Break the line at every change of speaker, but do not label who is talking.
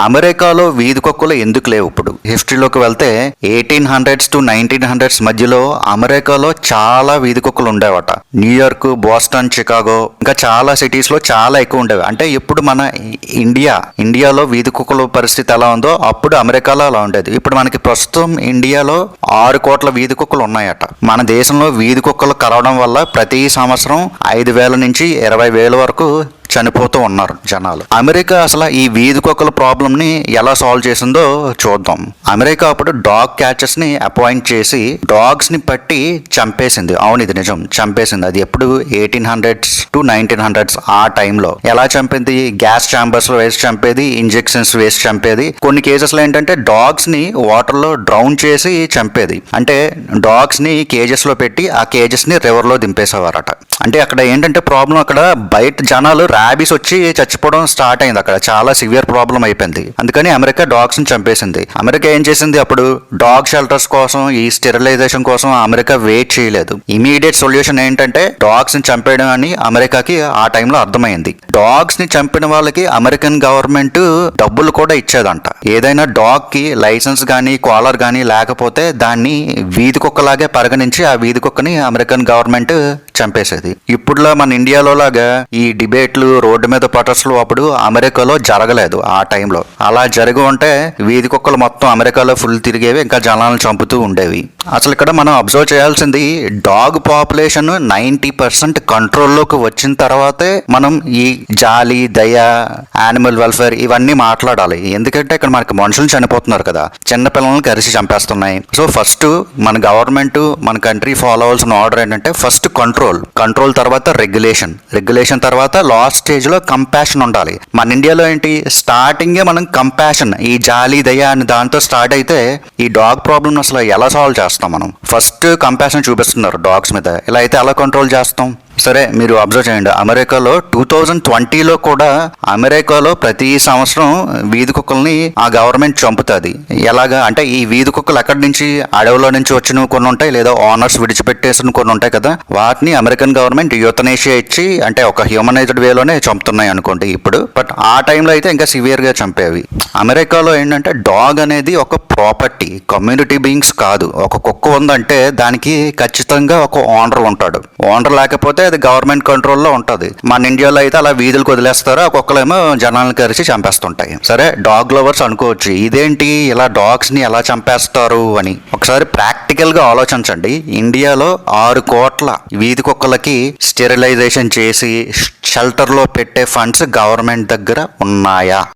అమెరికాలో వీధి కుక్కలు ఎందుకు లేవు? ఇప్పుడు హిస్టరీలోకి వెళ్తే 1800s to 1900s మధ్యలో అమెరికాలో చాలా వీధి కుక్కలు ఉండేవట. న్యూయార్క్, బోస్టన్, చికాగో ఇంకా చాలా సిటీస్ లో చాలా ఎక్కువ ఉండేవి. అంటే ఇప్పుడు మన ఇండియాలో వీధి కుక్కల పరిస్థితి ఎలా ఉందో అప్పుడు అమెరికాలో అలా ఉండేది. ఇప్పుడు మనకి ప్రస్తుతం ఇండియాలో 6 కోట్ల వీధి కుక్కలు ఉన్నాయట. మన దేశంలో వీధి కుక్కలు కలవడం వల్ల ప్రతి సంవత్సరం 5,000 నుంచి 20,000 వరకు చనిపోతూ ఉన్నారు జనాలు. అమెరికా అసలు ఈ వీధి కుక్కల ప్రాబ్లమ్ ని ఎలా సాల్వ్ చేసిందో చూద్దాం. అమెరికా అప్పుడు డాగ్ క్యాచర్స్ ని అపాయింట్ చేసి డాగ్స్ ని పట్టి చంపేసింది. అవును, ఇది నిజం, చంపేసింది. అది ఎప్పుడు 1800s to 1900s ఆ టైంలో. ఎలా చంపింది? గ్యాస్ ఛాంబర్స్ లో వేసి చంపేది, ఇంజెక్షన్స్ వేసి చంపేది. కొన్ని కేసెస్ లో ఏంటంటే డాగ్స్ ని వాటర్ లో డ్రౌన్ చేసి చంపేది. అంటే డాగ్స్ ని కేజెస్ లో పెట్టి ఆ కేజెస్ ని రివర్ లో దింపేసేవారట. అంటే అక్కడ ఏంటంటే ప్రాబ్లం, అక్కడ బయట జనాలు ర్యాబీస్ వచ్చి చచ్చిపోవడం స్టార్ట్ అయింది. అక్కడ చాలా సివియర్ ప్రాబ్లం అయిపోయింది. అందుకని అమెరికా డాగ్స్ ని చంపేసింది. అమెరికా ఏం చేసింది? అప్పుడు డాగ్ షెల్టర్స్ కోసం, ఈ స్టెరిలైజేషన్ కోసం అమెరికా వెయిట్ చేయలేదు. ఇమీడియట్ సొల్యూషన్ ఏంటంటే డాగ్స్ ని చంపేయడం అని అమెరికాకి ఆ టైంలో అర్థమైంది. డాగ్స్ ని చంపిన వాళ్ళకి అమెరికన్ గవర్నమెంట్ డబ్బులు కూడా ఇచ్చేదంట. ఏదైనా డాగ్ కి లైసెన్స్ గానీ కాలర్ గానీ లేకపోతే దాన్ని వీధి కుక్కలాగే పరిగణించి ఆ వీధి కుక్కని అమెరికన్ గవర్నమెంట్ చంపేసేది. ఇప్పుడులా మన ఇండియాలో లాగా ఈ డిబేట్లు, రోడ్డు మీద ప్రొటెస్ట్లు అప్పుడు అమెరికాలో జరగలేదు. ఆ టైంలో అలా జరిగి ఉంటే వీధి కుక్కలు మొత్తం అమెరికాలో ఫుల్ తిరిగేవి, ఇంకా జనాలను చంపుతూ ఉండేవి. అసలు ఇక్కడ మనం అబ్జర్వ్ చేయాల్సింది, డాగ్ పాపులేషన్ 90% కంట్రోల్లోకి వచ్చిన తర్వాతే మనం ఈ జాలి, దయ, యానిమల్ వెల్ఫేర్ ఇవన్నీ మాట్లాడాలి. ఎందుకంటే ఇక్కడ మనకి మనుషులు చనిపోతున్నారు కదా, చిన్న పిల్లల్ని కరిసి చంపేస్తున్నాయి. సో ఫస్ట్ మన గవర్నమెంట్, మన కంట్రీ ఫాలో అవ్వాల్సిన ఆర్డర్ ఏంటంటే ఫస్ట్ కంట్రోల్ తర్వాత రెగ్యులేషన్ తర్వాత లాస్ట్ స్టేజ్ లో కంపాషన్ ఉండాలి. మన ఇండియాలో ఏంటి, స్టార్టింగే మనం కంపాషన్, ఈ జాలి, దయ అని దాంతో స్టార్ట్ అయితే ఈ డాగ్ ప్రాబ్లమ్ అసలు ఎలా సాల్వ్ చేస్తాం? మనం ఫస్ట్ కంపాషన్ చూపిస్తున్నారు డాగ్స్ మీద. ఇలా అయితే ఎలా కంట్రోల్ చేస్తాం? సరే, మీరు అబ్జర్వ్ చేయండి. అమెరికాలో 2020లో కూడా అమెరికాలో ప్రతి సంవత్సరం వీధి కుక్కల్ని ఆ గవర్నమెంట్ చంపుతుంది. ఎలాగా అంటే ఈ వీధి కుక్కలు ఎక్కడి నుంచి, అడవిలో నుంచి వచ్చినవి కొన్ని ఉంటాయి, లేదా ఓనర్స్ విడిచిపెట్టేసిన కొన్ని ఉంటాయి కదా, వాటిని అమెరికన్ గవర్నమెంట్ యూతనేషియా ఇచ్చి అంటే ఒక హ్యూమనైజ్డ్ వేలోనే చంపుతున్నాయి అనుకోండి ఇప్పుడు. బట్ ఆ టైంలో అయితే ఇంకా సివియర్ గా చంపేవి. అమెరికాలో ఏంటంటే డాగ్ అనేది ఒక ప్రాపర్టీ, కమ్యూనిటీ బీయింగ్స్ కాదు. ఒక కుక్క ఉందంటే దానికి ఖచ్చితంగా ఒక ఓనర్ ఉంటాడు. ఓనర్ లేకపోతే అది గవర్నమెంట్ కంట్రోల్లో ఉంటుంది. మన ఇండియాలో అయితే అలా వీధులకు వదిలేస్తారు, ఆ కుక్కలేమో జనాలను కరిచి చంపేస్తుంటాయి. సరే, డాగ్ లవర్స్ అనుకోవచ్చు, ఇదేంటి ఇలా డాగ్స్ ని ఎలా చంపేస్తారు అని. ఒకసారి ప్రాక్టికల్ గా ఆలోచించండి. ఇండియాలో 6 కోట్ల వీధి కుక్కలకి స్టెరిలైజేషన్ చేసి షెల్టర్ లో పెట్టే ఫండ్స్ గవర్నమెంట్ దగ్గర ఉన్నాయా?